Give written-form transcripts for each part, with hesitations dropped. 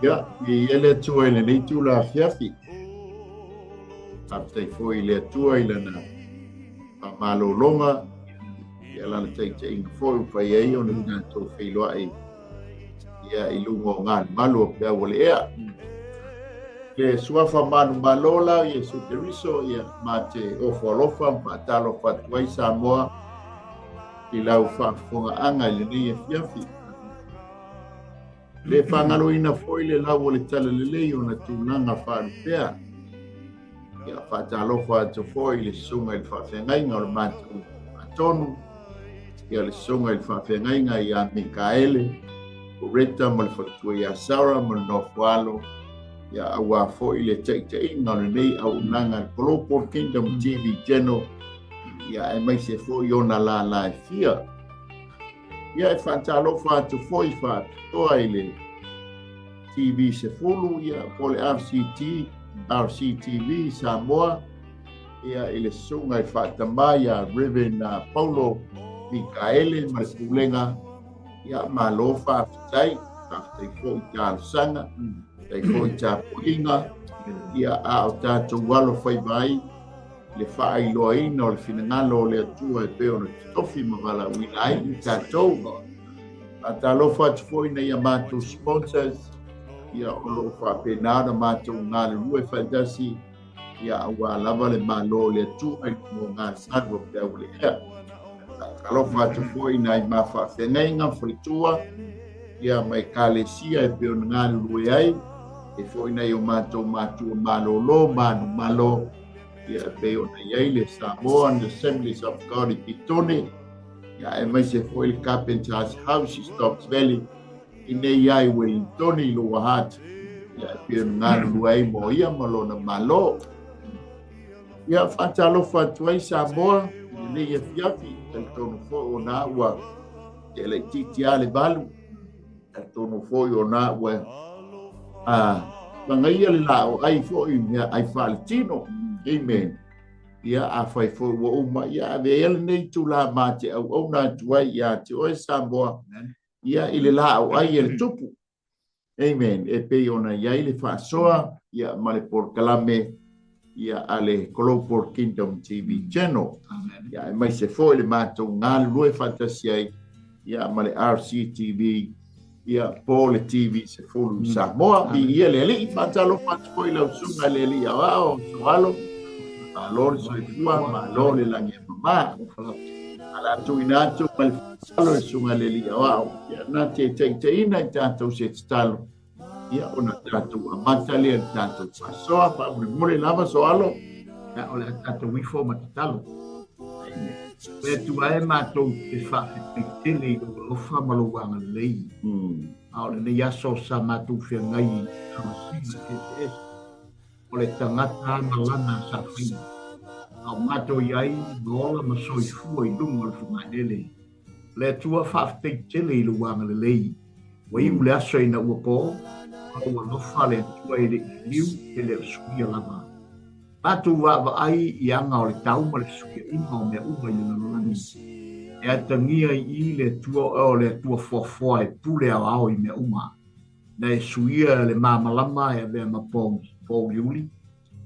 Ya, ele tua ele ni tu la fiafi. Aptai foi le tua ile na malo longa. Ya la tai tai foi foi ai ona na to filo ai. Ya ilungo ngan malo pe wole ya. Le suafa manu malola ye su teriso ya mate o folofa patalo fatwai Samoa. Ilau fa fonga anga ile ni fiafi. Le whangaro ina foi le lau le tala le leo na tūnanga whanupea. Ia whatalofa atu foi le sunga il whawhengainga o le mātou atonu. Ia le sunga il whawhengainga i a Mikaele. O reta ma le whatua i a Sara ma le nofualo. Ia awa foi le taitainga o le nei au unanga le Global Kingdom TV Channel. Ia e mai se foi ona la e fia. Ia e whatalofa atu foi toa ile TV se fulu ia pole RCTV Samoa ia ile sunga i whatamaya Reverend Paulo Mikaele Marikulenga ia malofa fitai taftai fo i tālusanga tai fo i tāpuinga ia au tātou walo whaibai le whaailoa ina o le whinangalo le atua e peo na tofi mawala winai i tātou atalofa atu foi na ia mātou sponsors ia o loo whapenana mātou ngāle rue whaidasi ia awa lava le mālo le atu ai mo ngāle ngāle pia ule ea atalofa atu foi na i mawhawhengainga whaitua ia mai kālesia e peo na ngāle rue ai e foi na i o mātou mālo malo ia peo na iai le Samoan Assemblies of God i Pitone. Ya e mai se foi le Carpenter's House i Stokes Valley i nei ai Wellington i Lower Hutt. Ya pia ngāru luai mo ia malona malo. Ia whatalofa atu ai Samoa i nei e fiafi e tonu foi o nā ua te le titi ale balu e tonu foi o nā ua mangaia le lao ai foi ai Valentino. Amen. Ia a fai foi wa uma ia ve ele nei tu la mate au na tua ia te o Samoa ia ile la au ai ele tupu. Amen. E pe ona ia ile fa soa ia male por kalame ia ale Global Kingdom TV Channel. Amen. Ia mai se foi le mato ngal lue fantasia ia male RCTV ia Pole TV se fulu Samoa i ia le i fatalo fat foi la sunga le ia o soalo alor so tua malo le la mama ala tu inato mal falo sunga le ia ia na te ina tanto se stalo ia ona tanto amata le tanto soa pa mure lava soalo ya ola tanto wi fo matalo pe tu ai mato te fa te le o fa malo wanga le ao le ia so sa matu fe ngai o le tangata malana sa fina au mato iai nola masoi fua i lungo le fumanele le tua whafte tele i luanga le lei wai ule aso ina ua po au alofa le tua i le liu e le suia lava mato wa ai i anga o le tau ma le suia inga o mea uga i le lalani e atangia i le tua o le tua fuafua e pule au au i mea uma na e suia le mamalama e vea mapong liuli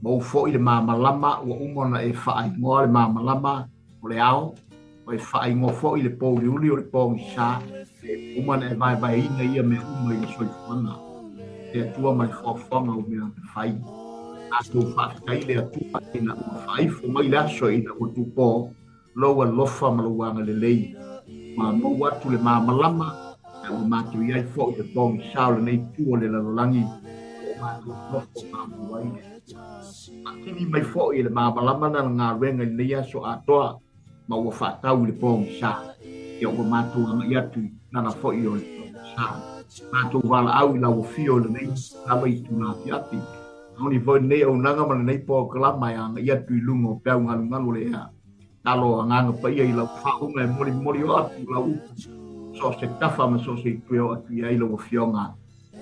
mo fo i le mamalama ua umona e whaai ngoa le mamalama o le ao o e whaai ngoa fo i le pō liuli o le pō sa e umana e vai ina ia me uma i le soifuana e atua mai whaafanga o mea te whai ato whaakai le atua ina ua whai fo mai le aso ina o tu pō loa lofa maluanga le lei ma mo watu le mamalama e o matu iai fo i le pō sa o le nei tua le lalolangi o matu lofa mamuai Akini mai fo i le mamalama na ngā renga i leia so atoa ma ua whaatau i le pōngi sa. Ia ua mātou ama i atu nana fo i o le pōngi sa. Mātou wala au i lau fio le nei nama i tū nā fiati. Hauni voi nei au nanga mana nei pō kalama i anga i atu i lungo pēu ngalu ngalu le ea. Talo a nganga pa ia i lau whaunga e mori o atu lau upu. so se tafa ma so se tueo atu ai lo fionga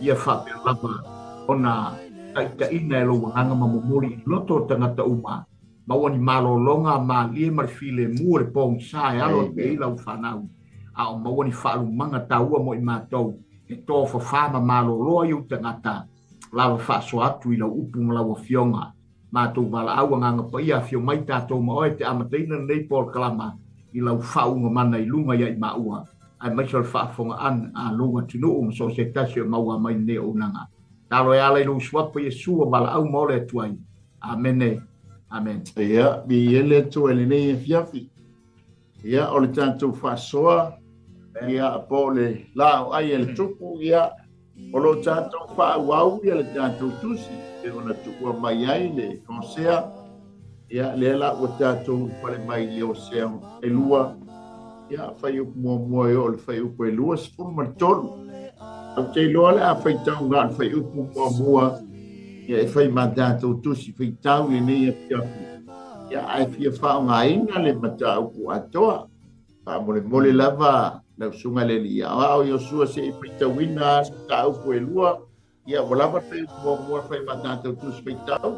ia fa pe lava ona ta ina lo wanga ma momori loto tangata uma ma woni malo longa ma lie mar file mu le pong sai alo pe ila ufanau a o ma woni fa lu manga taua mo i matou e to fa fama malo lo yu tangata lava fa so atu ila upu ma la fionga ma tu bala au nga pa ia fio mai tato mo e te amateina nei por kalama i lau fau nga mana i lunga ia i maua ai mai sol fa fonga an a lunga tunu so se tasio maua mai ne o nanga talo ia le lu swap Yesu bala au mo le tuai amen amen ia bi ele tu ele nei fiafi ia o le tanto fa soa ia po le la ai el tupu ia o lo tanto fa wau ia le tanto tusi e ona tukua mai ai le konsea ia le la o tato pale mai le o sea e lua ia fai o mo e o le fai o e lua se fu ma tolu au te loa le a fai tau ngan fai o mo ia e fai ma tato tusi fai tau e nei e piafu ia ai fia fa nga inga le mata o ku atoa pa mole lava le sunga le lia au yo sua se fai tau ina tau ko e lua ia wala pa te mo fai ma tato tusi fai tau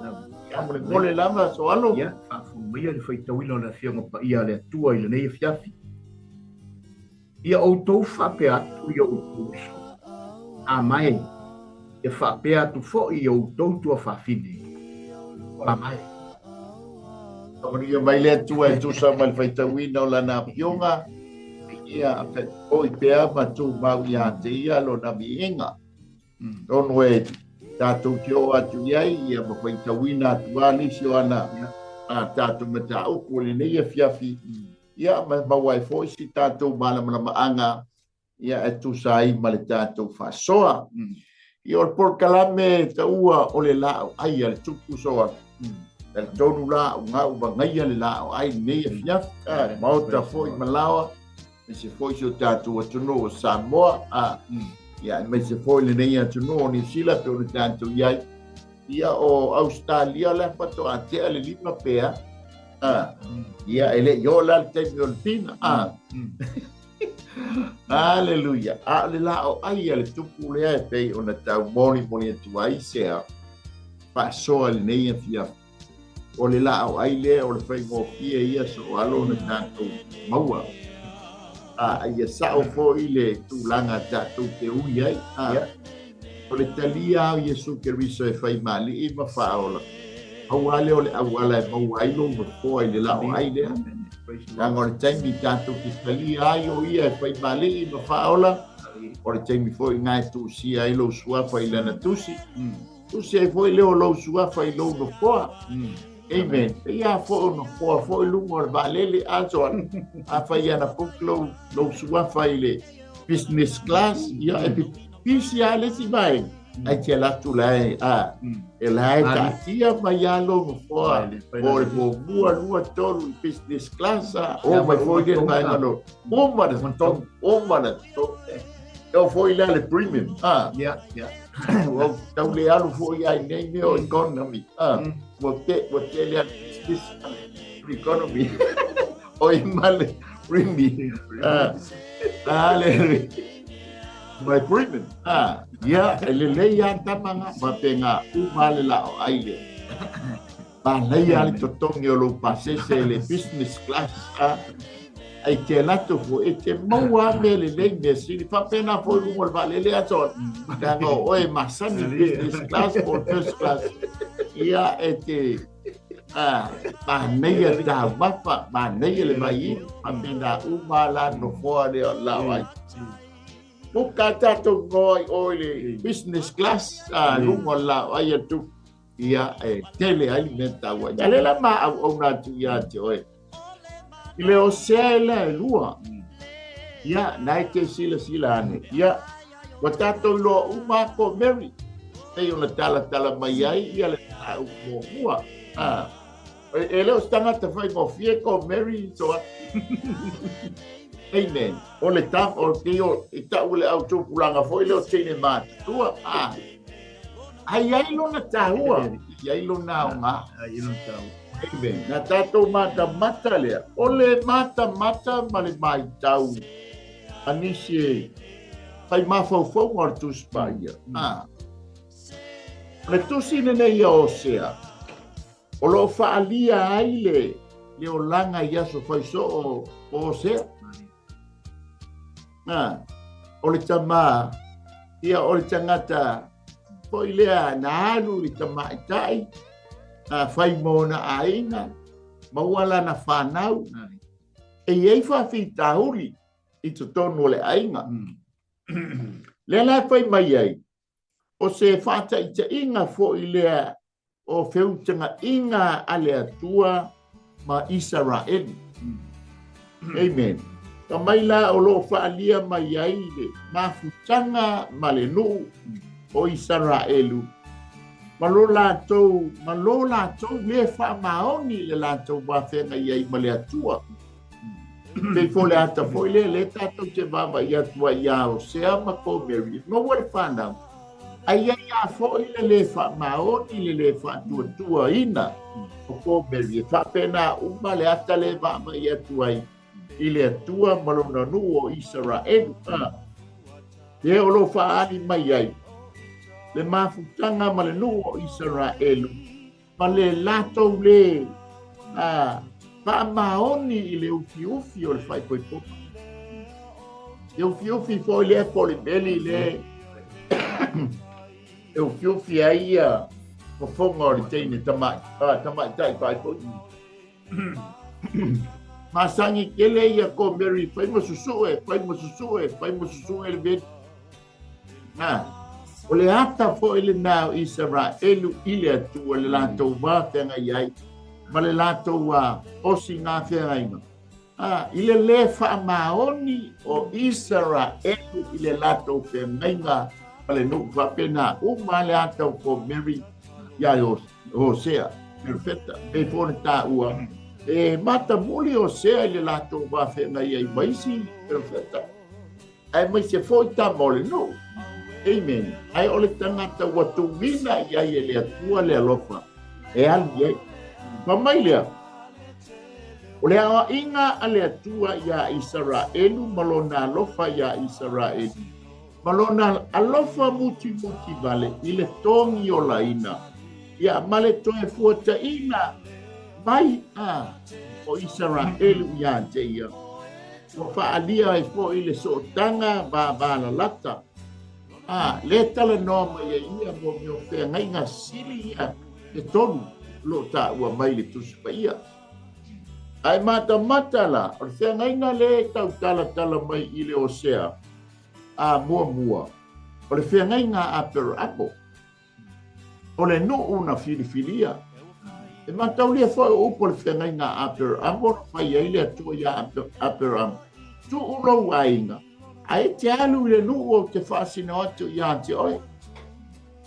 mole lava so alo ia fa fu ia le fai tau ina na fia mo pa ia le tua ile nei fiafi ia o tou fa pe atu ia o tou a mai e fa pe atu fo ia o tou tua fa fini a mai ia mai le tua e tu sa mal fai tau ina o lana pionga ia o i pea ma tu mau ia te ia lo na mienga non we tatou tio atu iai ia ma fai tau ina atu ali si o ana a tatou mata o ko le nei e fiafi ia ma wai foi si tatou mala maanga ia e tu sai ma le tatou fa soa ia o por kalame ta ua o le la ai al tupu soa el tonu la nga u ngai le la ai nei e fiafi ma o ta foi malawa se foi so tatou atu no Samoa ia me se foi le nei atu no ni sila pe o le tatou iai ia o Australia le pato ate le lima pea ia ele yo la te violina aleluia ale la o ai ale tupu le pe ona tau moni tu ai se pa so le nei fia o le la o ai le o le fai mo fia ia so alo na tanto maua ia sa o fo ile tu langa tatu te ui ai o le talia o Yesu Keriso e fai mali i ma faola au ale o le awala e mau ai lo mo fo ai le la o ai le ngor taimi tanto ki talia ai o ia e fai mali i ma faola o le taimi fo ngai tu si ai lo sua fai lana tusi tusi ai fo le o lo sua fai lo no fo amen ia fo no fo lu mo valele aso a fai ana poklo lo sua fai le business class ia e pisia le si vai ai te la tu lai e lai ta tia mai alo no fo o bua lua tolu business class o mai fo ke mai no o mana to eu foi lá le premium o tau le alu fo ia nei me o economy você le business economy o male premium my premium ia ele le ia tamanga mapenga u male la o aile ba le ia le totongi o lo pasese le business class ai te lato fo e te maua mele le me si fa pena fo mo vale le aso tango o e masani business class or first class ia e te ba nei da wafa ba nei le mai a pena u mala no fo le la ai o kata to ngoi o le business class lungo la ai tu ia e tele alimenta wa le la ma o na tu ia te oi ile o sela lua ia nai te sila ane ia wa tato lo uma ko Mary te ona tala mai ai ia le au mo mua ele o stanga te fai mo fie ko Mary so amen o le tam o te o ita ule au tu pulanga foi le o tene ma tua ai lo na taua ai lo na nga ai lo tau amen na tato mata lea o le mata ma le mai tau anisi fai mafau o le tusi paia. Le tusi nei o sea. O lo faalia ai le o langa ia so fai so o sea. O le tama ia o le tangata po ilea na alu i tama itai fai mona ainga mauala na whanau e iei whawhita huri i to tonu le ainga. Le la fai mai ai o se whata i te inga fo ilea o whiutanga inga ale atua ma Israel. Amen. Ka mai la o lo whaalia mai ai le mafutanga ma le nuu o Israelu. Ma lo lātou le whamaoni le lātou wawhenga iai ma le atua. Pei fo le ata fo le tātou te wawa i atua ia o sea ma ko Mary. Ma wale whanau. Ai ia fo le whamaoni le whatuatua ina o ko Mary. Whapena uma le ata le wawa i atua i le atua malona nu o Israel. E o lo whaani mai ai. Le mafutanga ma le nu o Israel. Ma le latou le maoni i le ufi o le whai poipopa. Le ufi fo le polibeli le le ufi ai o fonga o le teine tamai tai whai poipopa. Masangi kele ia ko Mary fai mo susue le vet. O le ata fo ele nao Israelu ile atu le latou wāwhenga iai ma le latou osi ngā whenga inga. Ile le whaamaoni o Israelu ile latou whenga inga ma le nuk whapena uma le ata ko Mary iai Hosea perfecta e fone tā ua e mata muli Hosea ile latou wāwhenga iai maisi perfecta ai maisi foi tā mole no. Amen. Ai ole tangata watu wina ia le atua le alofa. E ali ai. Mamai lea. Ole awa inga ale atua ia Israelu malona alofa ia Israelu. Malona alofa muti vale. Ile tongi o laina. Ia male toe fuata ina. Mai o Israelu ia te ia. O faalia e fo ile sotanga ba la lata. Le tala noma ia mo mio whenga inga sili ia e tonu lo ta ua mai le tusi pa ia. Ai mata la, o whenga inga le tau tala mai i le Hosea mua. O le whenga inga a Perapo. O le no una filifilia. E matau lia fo upo le whenga inga a Perapo, fai ai le atua ia a Perapo. Tu ulo wa inga. Ai te alu le nuo te whaasina atu i ante oi.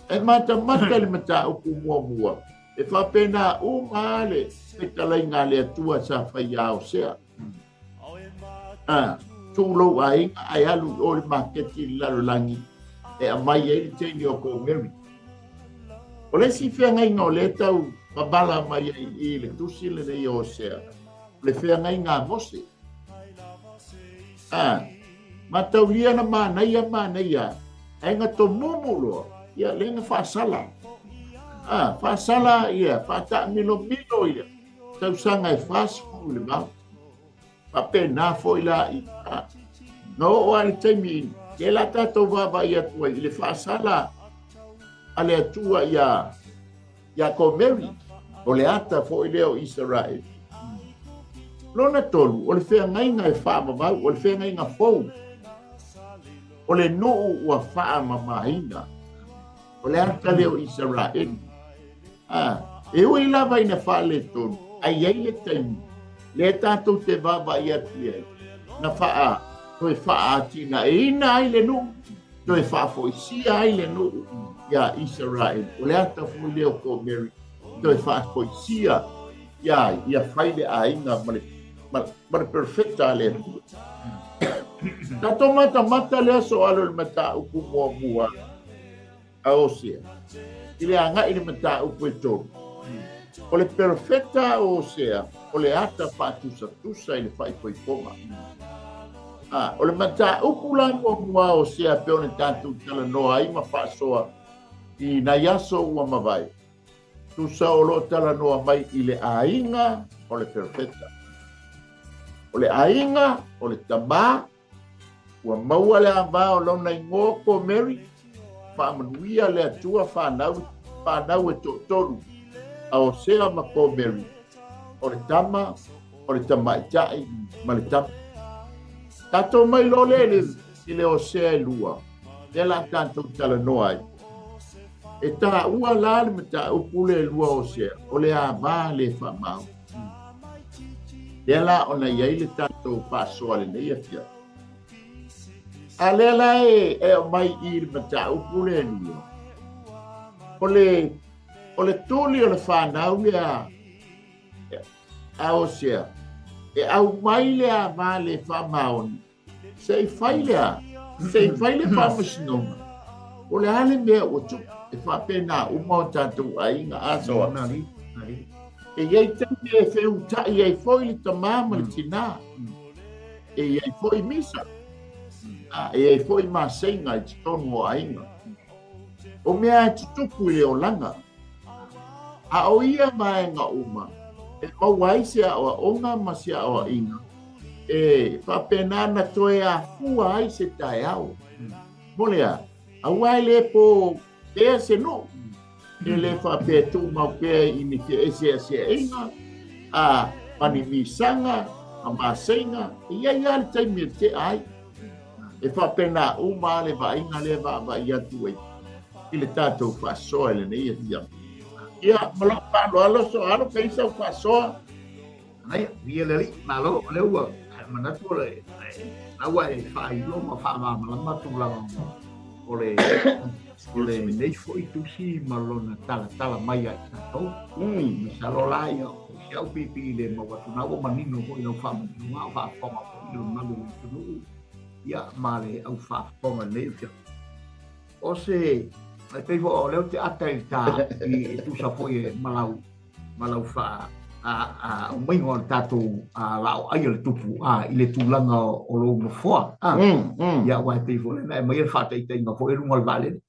E mata le mata upu mua. E whapena maale e talai ngā le atua sa whai au sea. Tūlo a inga ai alu o le maketi laro langi. E a mai e le teini o ko Mary. O le si whea ngai ngā le tau babala mai i le tusile nei o sea. Le whea ngai ngā mose. Mataulia na manaia. Ainga to mumulo. Ia lenga whaasala. Whaasala ia. Whata milo ia. Tau sanga e whaasfu le mau. Pape na fo ila i. No o ali taimi. Ke la tato vava ia tua. Ile whaasala. Ale atua ia ko Mary. O le ata fo ileo Israel. Lona tolu. O le whea ngainga e whaamamau. O le whea ngainga fou. O le nuu ua wha mamahina. O le ata leo Israel. E ui lava ina wha le tonu. Ai ei le taimi. Le tātou te wawa i atu e. Na wha toi wha tina e ina ai le nuu. Toi wha foisia ai le nuu. Ia Israel. O le ata fui leo ko Mary. Toi wha foisia. Ia whaile a inga mare perfecta le nuu. Tato mata lea so alo le mata upu mua a Hosea. Ile anga ile mata upu e tonu. O le perfecta Hosea, o le ata patusa tusa ile fai poma. O le mata upula mua o sea pe o tanto tala no ai ma whaasoa I na yaso ua mawai. Tu sa o lo tala no mai I le ainga o le perfecta. O le ainga o le tama ua maua le ava o lona ingo ko Mary whaamanuia le atua whanau e totoru a o sea ma ko Mary. O le tama o le tama itai ma le tama. Tato mai lo le I le o sea e lua. Le la tanto tala no ai. E ta ua la le mata upule lua o sea. O le ava le whamau. Le la ona iai le tanto pasoa le nei afia. A le la e o mai I le mata upule lua. O le tuli o le whanau le a o sea. E au mai le ava le whamau. Sei fai le whamasinonga. O le ale mea o tu e whapena uma o tātou ainga asoa. E iei tani e wheu tai e foi le tamama le tina. E iei foi misa. E iei foi masenga e tonu o ainga. O mea tutuku le o langa. A o ia maenga uma. E mawai sea o onga masia o inga. E whapena na toe a fua ai se tae au. Molea. Awai le po e se no. E le whape tu mau pe I ni te ese inga. A mani misanga, a masenga. Ia le taimi te ai. E whapena uma le va inga le va ia tu ei. I le tātou whasoa le nei e fia. Ia malapa lo alo so alo peisa whasoa. Ai, via le li, malo, le ua. Manatu le. Awa e whai lo ma wha ma tu la ole nei foi tu si malona tala mai ai tatou misalola ia o pipi le mawatu na o manino ho no fa ma fa ma no malu tu ia male au fa ma le o se te vo le te ataita I tu sa foi malau fa o mai ngol tatou lao ai le tupu I le tulanga o lo mo fo ia wa te vo le mai fa te nga fo e ngol vale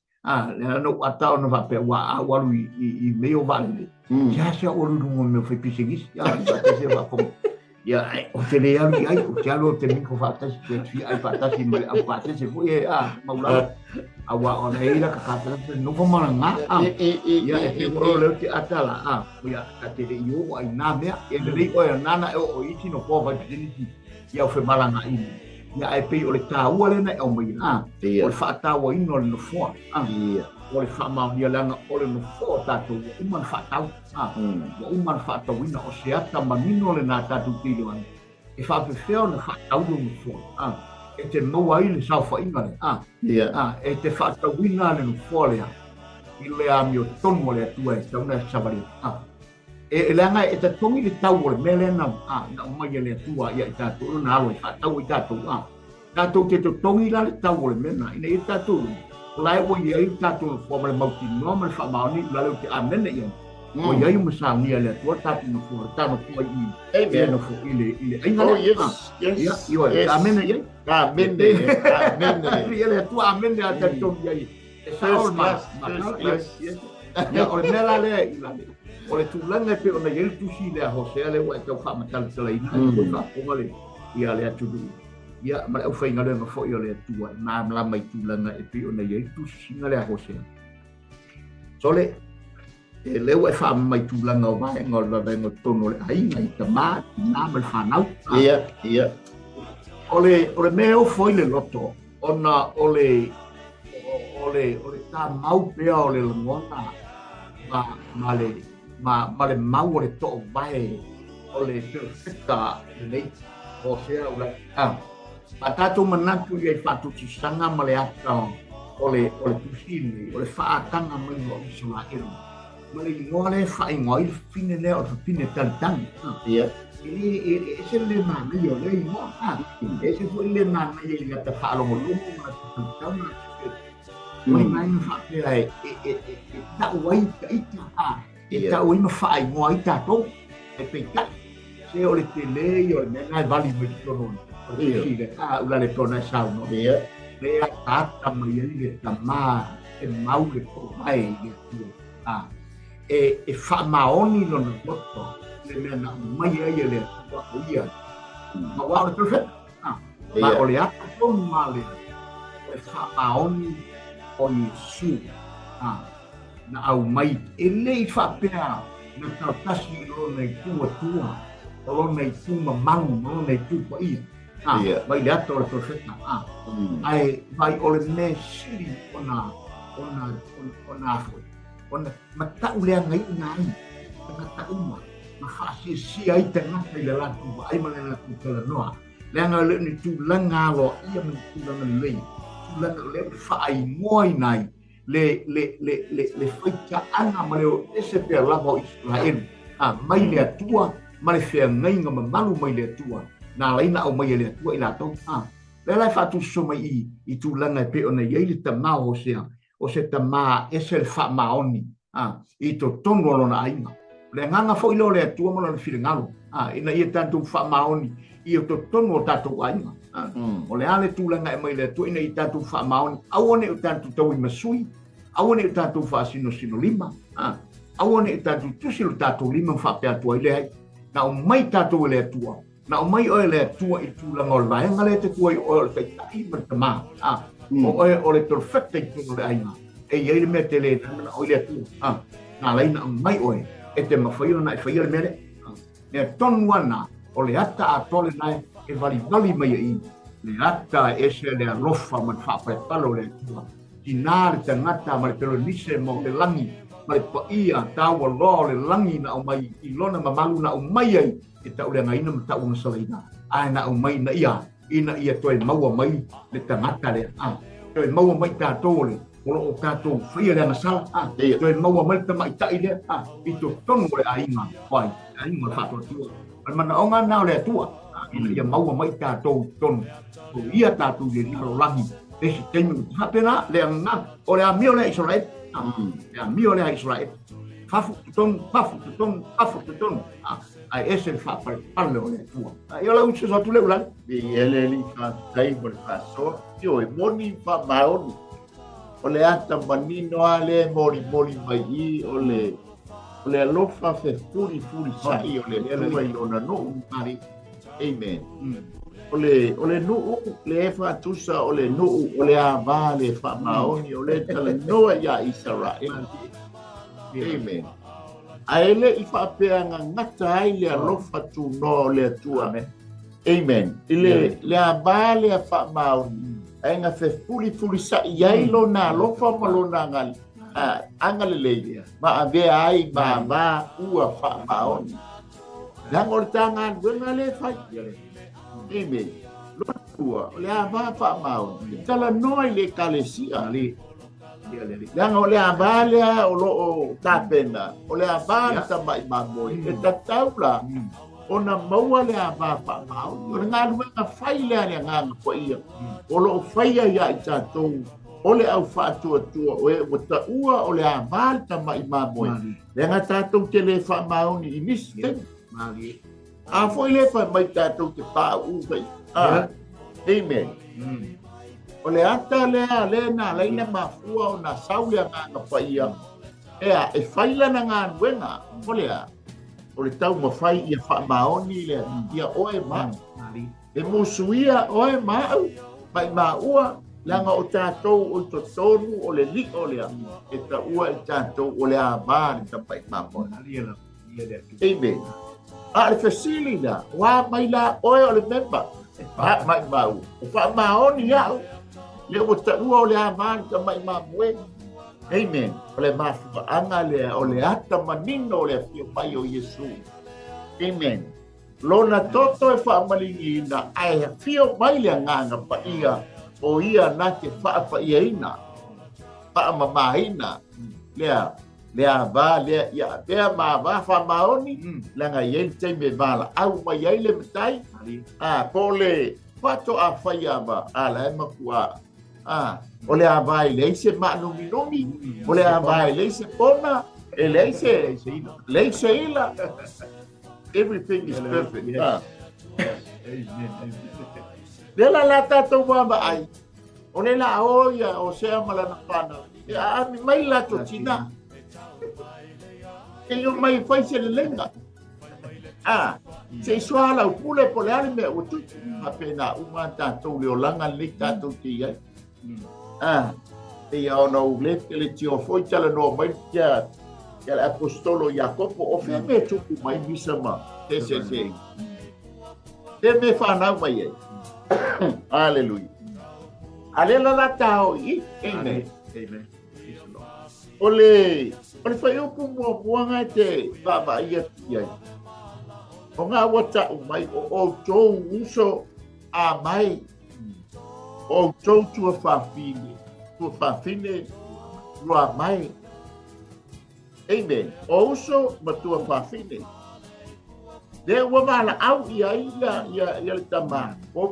le no ata no va pe wa walu I meo vale ya se o lu mo me foi pisingis ya te se va como ia o te le ai o te alo te minko fa ta si ai fa ta si mai a fa te se foi maula awa ona ira ka no ko mana ia e o le te atala ia ka te io ai na me e le o nana o iti no ko va tinisi ia o fe malanga I ia e pe o le taua le na o mai o fa ta o ino no fo ia o le fa ma ia langa o le no fo tato o man fa ta o man fa ta wina o se ata manino le na tato tilo e fa pe feo na fa ta no fo e te noa I le sa fa inga le e te fa ta wina le no fo le I le a mio tono le tua e tauna sabari e langa e te tongi le tau le mele na na mai le tua ia tato na alo fa ta o tato tato te tongi la le tau le mena ina I tato lai o ia I tato fo ma mauti no ma fa ma ni la le te amene ia o ia I musa ni le tua tato no fo tato fo I e no fo ile ai no yes io amene ia amene ia le tua amene a tato ia first class ia o mela le o le tulanga pe o na yel tu si le Jose le wa te fa matal tala ina ko fa ko le ia le atu ia ma o fa inga le fo yo le tua na la mai tulanga e pe o na yel tu si na le Jose sole e le wa fa mai tulanga o ba ngol la vengo tono le ai ngai ta ma na ma fa nau ia o le me o foi le loto ona o le ta mau pe o le ngona ma le mau le to vai o le perfecta le o sea ula ma tato manatu ia fatu ci sanga ma le ata o le tusini o le fa tanga ma no sola ero ma le ngole fa ngoi fine le o fine tantan ia e se le ma io le mo e se fu le ma ia ta fa lo mo ma tanga mai fa le ta wai ita e ta ui ma fai mo ai tato e peita se o le tele o le mena vali mo tono Ia. si le ula le tona sau no Ia. le ata mai le tama e mau le ko mai le tu e fa maoni no no moto le me na mai ai le wa ia ma wa le perfect ma o le ata to male e fa maoni o ni su na au mai e le fa pea na tasi lo nei tua lo nei tu mamang lo nei tu pa ia mai le ato le perfect ai vai o le me siri ona ona mata ule ngai ngai mata uma ma fasi si ai tanga le la tu ai ma le tu tele noa le nga le ni tu langa lo ia men tu langa le tu langa le fa ai moi nai le feita ana ma le ese pe la vo Israel mai le tua ma le fe ngai nga malu mai le tua na laina o mai le tua ila to le la fa tu so mai I tu langa pe ona ye le tama o se tama ese le fa maoni I to tongo lona ainga le nganga fo ilo le tua mo le fili ngalo ina ia tantu fa maoni I to tongo tatu ainga o le ale tu langa mai le tua ina I tantu fa maoni awone o tantu tau I masui awone o tantu fa sino lima awone o tantu tusilo tatu lima fa pe atu ile ai na o mai tatu le tua na o mai o le tua I tu langa o la ngale te kuai o le tai matama o le perfect tu le ainga e ia me tele na o le tu na laina mai oe e te mawhai na e whai le mere e tonu ana o le ata a tole nai e vali mai I le ata e se le alofa man whapai palo le tua ki nāre te ngata ma le pero nise mo le langi ma le paia tawa lo le langi na o mai I lona mamalu na o mai ai e tau le ngaina ma tau masalaina ai na o mai na ina ia toi maua mai le tangata le toi maua mai tātou le o tātou whaia le anasala toi maua mai ta mai tai le I to tongo le ainga wai ainga whatua tua mana o ngā nao le tua ina ia maua mai tātou tono o ia tātou le naro langi e si tengu hapena le anga o le amio le Israel le amio le Israel fafu tuton ai ese fa parle o le tua io la uso so tu le ulan Be ele li fa tai mo fa so io e moni fa maoni o le ata manino ale mori mai I o le lofa fe furi sai o le tua I ona no mari amen o le no le fa tusa o le no o le ava le fa maoni o le tala noa ia Israel amen a ele I fa peanga ngata ai le lofa tu no le tua amen ile le ava le fa maoni ainga fe furi sa iai lo na lofa malona ngal angale le ma ave ai ma ua fa maoni dan or tangan ngale fa amen lo tua le ava fa maoni tala noi le kalesia le dan o le ava le o lo tapena o le ava ta mai mamoi e tataula ona maua le ava fa maoni o ngā luenga fai le ane ngā ko ia o lo faia ia I tātou o le au whātua o e wata ua o le ava ta mai mamoi le ngā tātou te le fa maoni I nisi a foi le fa mai tātou te pā uwai amen o le ata le na leina mafua o na saulia ngā paia e faila na ngā nuenga o le tau mawhai ia wha maoni le ia oe ma e musuia oe ma mai ma ua langa o tātou o to tonu o le li o le e ta ua I tātou o le āmāri ta pai mamoni amen a le fasili la wa mai la oe o le memba mai mau o wha maoni au le o ta ua o le āmāri ta mai mamoni amen o le mafua anga le o le ata manino o le fio mai o Yesu amen lona toto e wha malingi na ai fio mai le nganga pa ia o ia na te wha ia ina pa mamaina lea va lea ia lea ma va fa maoni langa yel te me bala au mai ai le mtai pole fato a faia ba ala e makua o le avai le se manu minomi o le avai le se pona e le se ila everything is perfect Le la tatou wa ai. O le la oia o se amala na pana. A mi mai la to tina. E yo mai fai se le lenga. Se swala o pule po le ale me o tu. Ma pena uma tatou le olanga le tatou ti ai. E ia ona o le tio foi tala no mai kia le apostolo Jacopo o fe me tuku mai misama. Se. Te me whanau mai ei. Aleluia. Alela la tau i. Amen. Ole whai upu mua ngai te whawa ia ki ai. O ngā wata o mai o tōu uso a mai. O tōu tua whawhine. Tua whawhine rua mai. Amen. O uso ma tua whawhine. Le ua mala au ia le tama. O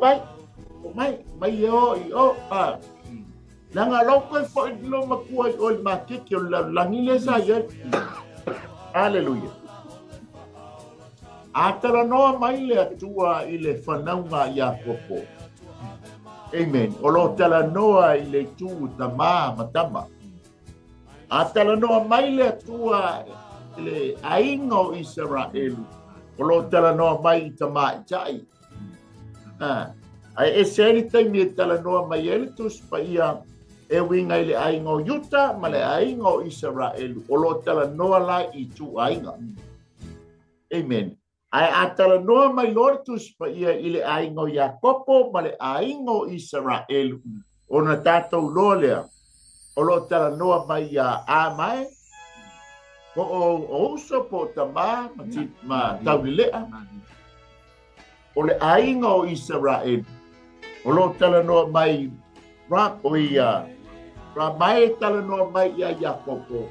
mai o Nanga loko fo lo makua o le makiki o langile sa ia. Aleluia. Atara noa mai le atua i le whanaunga Jacopo. Amen. O lo tala noa i le tū tama matama. Atala noa mai le atua i le ainga o Israelu. O lo tala noa mai i tama i tai. Ai e seri taimi e tala noa mai ele tus pa ia e winga i le ainga o Yuta ma le ainga o Israelu. O lo tala noa lai i tū ainga. Amen. Ai atala noa mai lortus pa ia i le ainga o Jacopo ma le ainga o Israelu. O na tātou loa lea. O lo tala noa mai ia a mai. Ko o uso po tama ma taulilea. O le ainga o Israelu. O lo tala noa mai rap o ia. Ra mai tala noa mai ia Jacopo.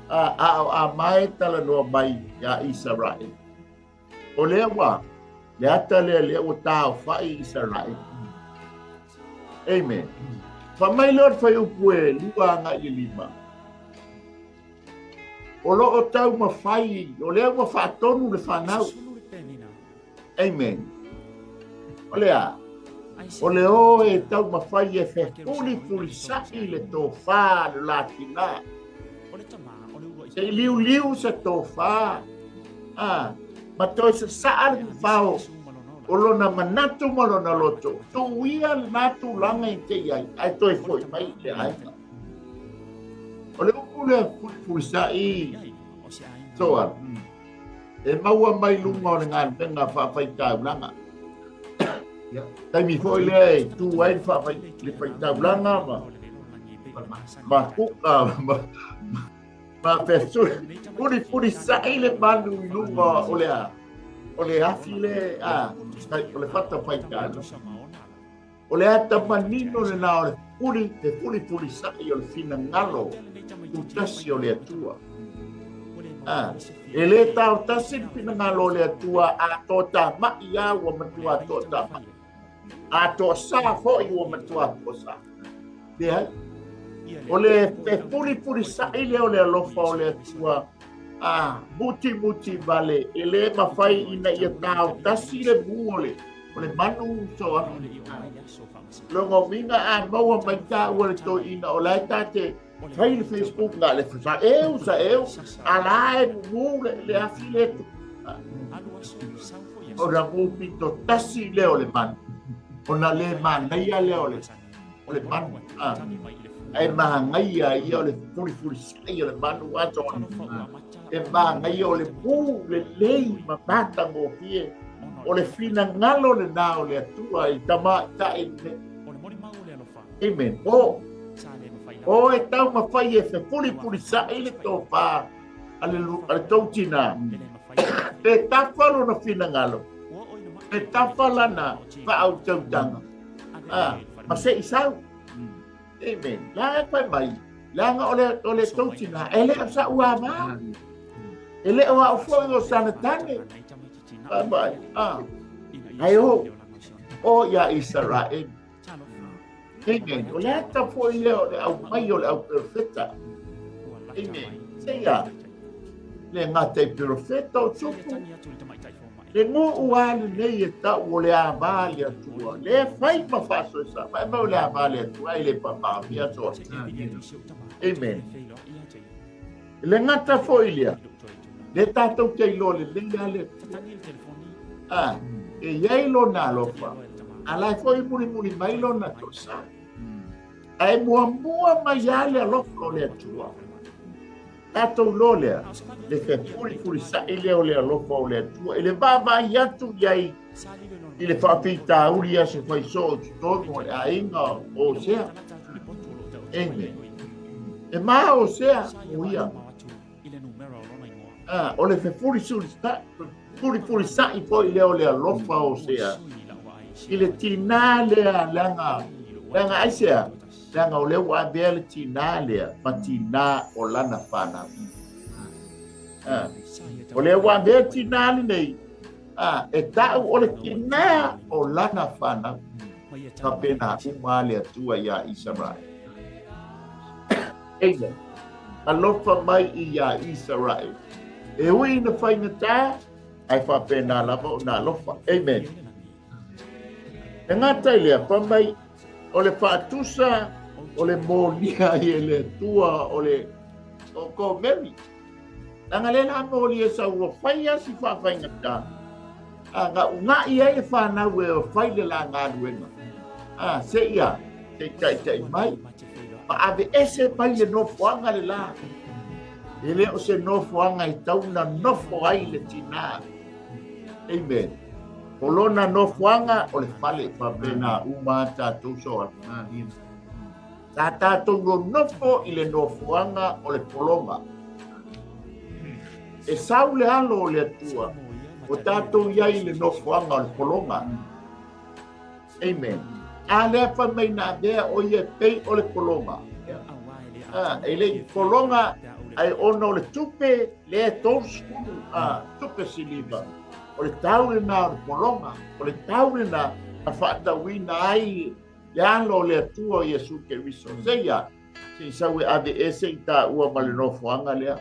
A mai tala noa mai ia Israelu. O lea wa. Le ata lea o tau whai Israelu. Amen. Whamai lor whai upue luanga i lima. O lo o tau ma whai. O lea ma whaatonu le whanau. Amen. O lea. O le o e tau ma whai e puli sa'i le tō whā le latina. Se liu se tō whā. Ma toi se sa'ari whao. O lona manatu ma lona loto. Tō ia le natu langa i te iai. Ai toi foi mai le aina. O le upu le puli sa'i. Soa. E maua mai lunga o le ngā penga whawhai tau langa. Taimi foi le tu ai whawhai le whai tau langa ma. Ma kuka ma pesu. Puri sa'i le manu i lunga o le a. O le afi le o le whata whai tau. O le ata manino le na o le puri sa'i o le fina ngalo. Utasi o le atua. E le tau tasi pina ngalo le atua a tō tā mai a ua matua tō tā mai. A tō sā hoi ua matua tō sā. Lea, o le puri sa'i le o le alofa o le atua muti vale. E le mawhai ina ia tau tasi le buole. O le manu so anu. Longo minga a maua mai tā ua le tō ina o lai tāte. Fai le Facebook nga le sa eu ala e mu le afileto o ra mu pito tasi le o le man ona le man ia le o le man ai ma ngai ia o le furi sai o le man wa to e ma ngai o le bu le lei ma pata mo fie o le fina ngalo le na o le atua i tama ta e amen o e tau ma fai e fe puli sa'i le tō whā ale tau tina. E tawhalo na whina ngalo. E tawhala na whaau tautanga. Ma se isau. Amen. La e pai mai. La nga ole tau tina. E le sa ua maa. E le o au fwoi o sana tane. Bai. Ai o ia Israel. Amen. O le ata foi leo le au mai o le au perfeta. Amen. Seia. Le ngate perfeta o tupu. le ngo uali nei ta o le avale atua le fai ma faso sa ma le avale atua ile papa via so amen le ngata foilia le tatou teilo le le e yai lo na lo fa ala foi muri mai lo na tosa ai mua mai ale lo le atua tatou lo le fe puri sa ile o le lo fa o le atua ile baba yatu yai ile fa pita uria se fai so todo a inga o sea e ma o sea uia o le fe puri sa i poi le o le lo fa o sea ile tinale langa aisia langa o le wa bel tinale patina o lana fana o le wa bel tinale nei e ta o le tina o lana fana ka pena umale tua ya Israel amen alofa mai i ya Israel e ui na faina ta ai fa pena la na lofa amen ngata ile pa mai o le fatusa o le molia i le tua o le o ko meri nga le na molia sa o faia si fa fainga ta nga nga ia e fa na we o fai le la nga duenga se ia te tai mai pa ave ese pa le no fuanga le la ele o se no fuanga i tau na no fuai le tina amen Polona no fuanga o le fale pa pena uma tatou soa. Ta tatou nofo i le no fuanga o le polonga. E sau le alo o le atua. O tatou iai le no fuanga o le polonga. Amen. A le fa mai na dea o ia pei o le polonga. E le polonga ai ono le tupe le tosku. Tupe siliva. O le taule na o polonga, o le taule na a whaatawina ai le alo le atua o Iesu Keriso. Seia, se isawe ave ese i ta ua malenofoanga lea.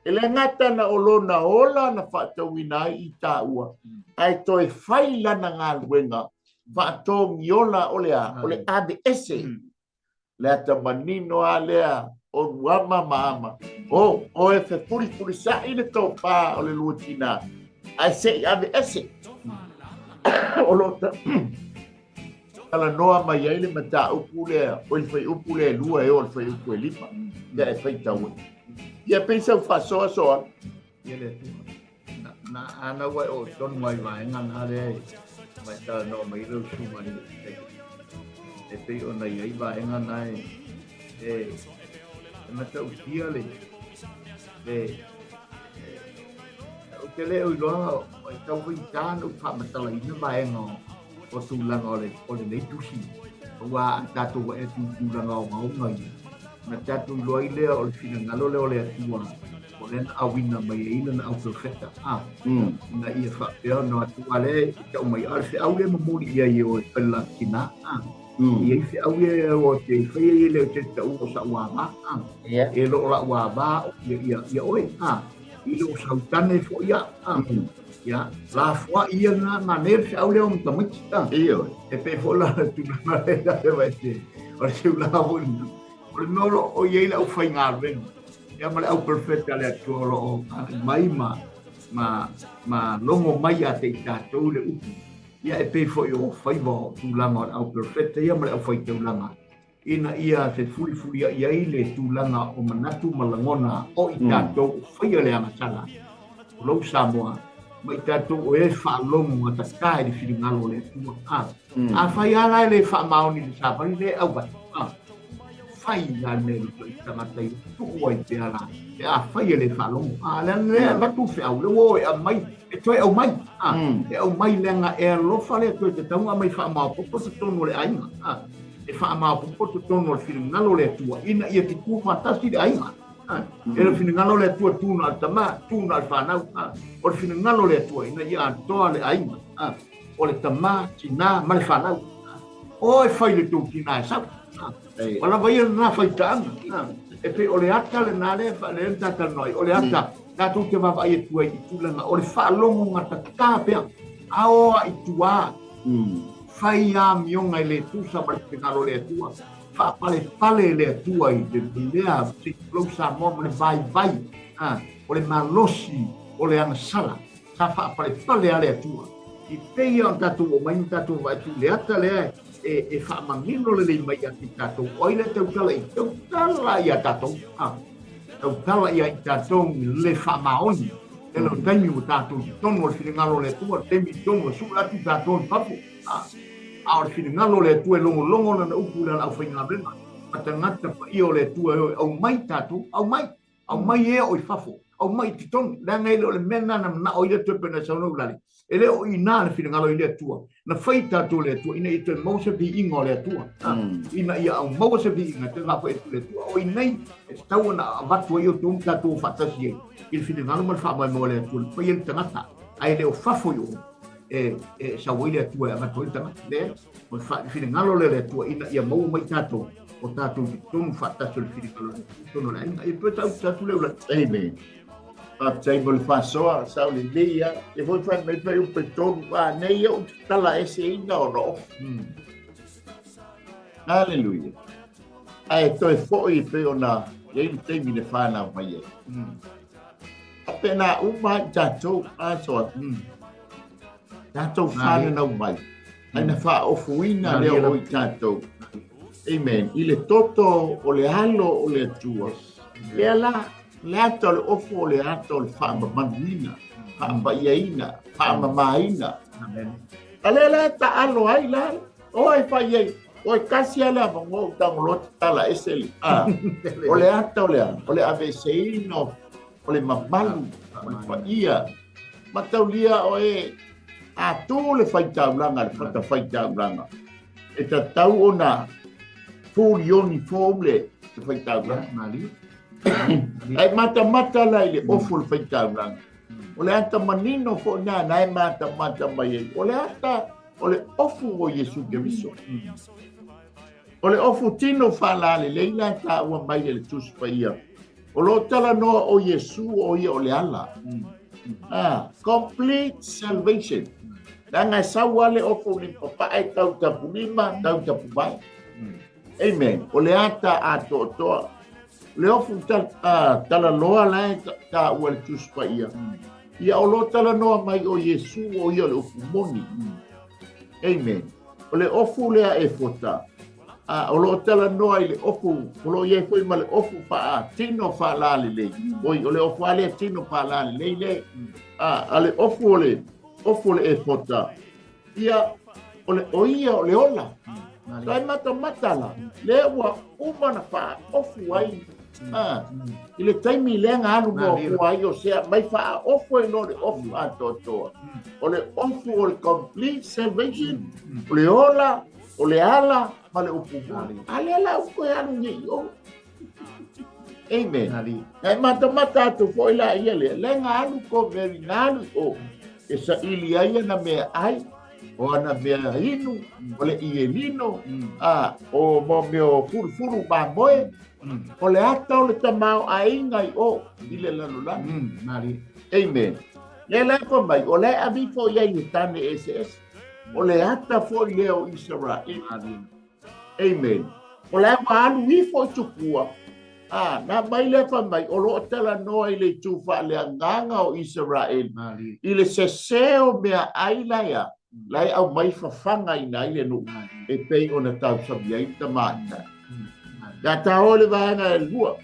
E le ngata na olona ola na whaatawina ai i ta ua. Ai toi whai lana ngā luenga, whaatong iola o le ave ese. Le ata manino a lea, o ruama maama. O e fe puri sa i le tau pā o le luatina. Ai se ave ese o lota ala noa mai ai le mata upule o le fai upule lua e o le fai upule lipa ya e fai tau ia pensa fa so ia le na ana wa o ton mai vai ngana le mai ta no mai lo su mai e pe o na ia vai ngana e mata upia le ke le o loa o tau i tāna o whamatala i na maenga o tūlanga o le nei tusi. O wā tātou e tūlanga o ngaunga i. Na tātou loa i lea o le whina ngalo leo le atua. O le na awina mai e ina na au perfecta. Na ia whapea no atua le i tau mai ar se au le mamuri ia i o e pela kina. Ia i se au e o te whaia i leo te tau o sa ua ma. E lo la ua ma ia oe. Ilo sautane fo ia ya la fo ia na maner se au leo mtamiti iyo e pe fo la tu na da se vai te o se la vo o no lo o ye la o fai ngar ven ya ma au perfecta le tu lo mai ma longo mai a te ta to le u ya e pe fo yo fai vo tu la ma au perfecta ya ma au fai te langa ina ia se fuli ia ile tūlanga o manatu malangona o i tātou whaia le amasala. Lau Samoa, mai tātou o e whaalongu a takai le whiringalo le tua. A whai ala le whaamaoni le sāpari le au bat. Whai la ne luto i tamatai tuku ai te ala. E a whaia le whaalongu. Le latu whiau le wo e a mai, e toi au mai. E au mai lenga e alofa le toi te taunga mai whaamao popo se tonu le ainga. E whaamao popoto tono le whiringalo le tua, ina ia te kua fantasi le ainga. E le whiringalo le tua tūna al tama, tūna al whanau. O le whiringalo le tua, ina ia antoa le ainga. O le tama, tina, ma le whanau. O e whai le tū tina e sau. Wala vai na whai taanga. e pe o le ata le nale fa le tata noi o le ata tatu te va vai tu ai tu langa o le fa longo ngata ka pe ao i tua fai a mionga le tu sa ba te ngalo le tua fa pale le tua i de lea se closa mo le vai o le malosi o le ana sala sa fa pale ale tua i pe o tatu o mai tatu vai tu le ata le e fa mamino le mai ati tatu o ile te utala i te utala i tatu tau tala ia i tātou le whamaoni. E lau taimi o tātou tono o whiringalo le tua, temi tono su atu tātou i papu. A o whiringalo le tua e longo na upu le au whainga mena. Ma tangata pa i o le tua au mai tātou, au mai e o i whafo, au mai ti tono. Ranga ele o le mena na o i le tupe na saunau lari. E le o i nā le whiringalo i le tua. Na whai tātou le tua, ina i te mausa pi ingo le tua. Ina ia au mausa pi inga, te ngā whae tu le tua. O i nei, e tau na watu ai o tōm tātou whatasi e. I le whiringalo ma le wha mai mo le tua, pai e tangata. Ai le o whafo i o. E sa wai le tua e amato i tangata. Le, o whiringalo le tua, ina ia mau mai tātou. O tātou ki tōmu whatasi o le whiringalo le tua. Tono la inga, e pua tātou le ula. Amen. Sai mo le fasoa sa le leia e foi fa me pe un petón va nei o tala ese inga o no. Aleluia. Ai to e foi pe ona e te mi le fa na mai. Apena uma tato aso. Tato fa na mai. Ai na fa o fuina le o tato. Amen. Ile toto o le halo o le tua. E ala le ato le ofo le ato le whaama manuina, whaama iaina, whaama maina. Ale la ta alo ai la, oi whai ei, oi kasi ala mongo tangoloti tala eseli. O le ato le ato, o le aveseino, o le mamalu, o le whaia. Mataulia o e atu le whaitaulanga, le whata whaitaulanga. E ta tau ona full uniform le whaitaulanga. Ai mata lai le oful whaitauranga. O le ata manino fo na nai mata mai. O le ata, o le ofu o Yesu Keriso. O le ofu tino whalale le ila ta ua mai le tusu paia. O lo tala noa o Yesu o ia o le ala. Complete salvation. Nanga sawa le ofu ni papa ai tau tapu lima, tau tapu mai. Amen. O le ata a toa. Le ofu tala loa lai ta ua le tusu paia. Ia o lo tala noa mai o Yesu o ia le ofu moni. Amen. O le ofu lea e fota. O lo tala noa i le ofu. O lo ia foi ma le ofu pa tino fa la le lei. O le ofu ale tino fa la le lei le. A le ofu le. Ofu le e fota. Ia o ia o le ola. Sai mata la. Le ua umana fa ofu ai. I le taimi lenga anu mo ai o sea mai fa ofu e no le ofu a totoa. O le ofu o le complete salvation. O le ola, o le ala, ma le upu. Ale ala upu e anu ngi o. Amen. Ngai mata atu fo ila ia le lenga anu ko veri nganu o. E sa ili aia na mea ai. O ana mea hinu, o le ielino, o mo meo furu mamoe. O le ata o le tamao a ingai o ile lalula. Amen. Le la ko mai o le abi fo ia i tane SS. O le ata fo leo Israel. Amen. O le alu i fo tukua. Na mai le fa mai o lo tala no i le tufa le nganga o Israel. Ile seseo mea ailaya. Lai au mai fafanga i nai le no. E pei ona tau sabia i tamata. Ya ta ole vaanga e lua.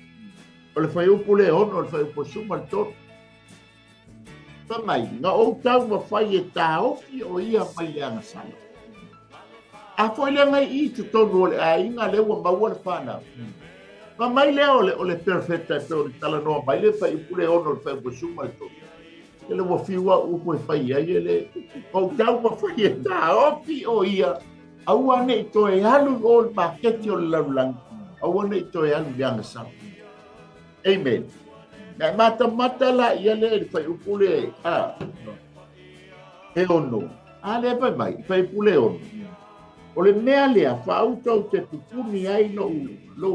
O le fai upu le ono, o le fai upu suma le tono. Ta mai, nga o tau ma fai e ta ofi o ia mai le anga sala. A foi le ngai i tu tonu ole a inga le ua maua le whana. Ma mai le o le perfecta e peo le tala noa mai le fai upu le ono, le fai upu suma le tono. Ele wa fiwa upu e fai ai ele. O tau ma fai e ta ofi o ia. Aua ne to e alu o le paketi o le laulang. Aua ne to e alu le anga sala. Amen. Ngai mata la ia le fai upu le e ono. Le fai mai, fai upu le ono. O le mea lea whautau te pupuni ai no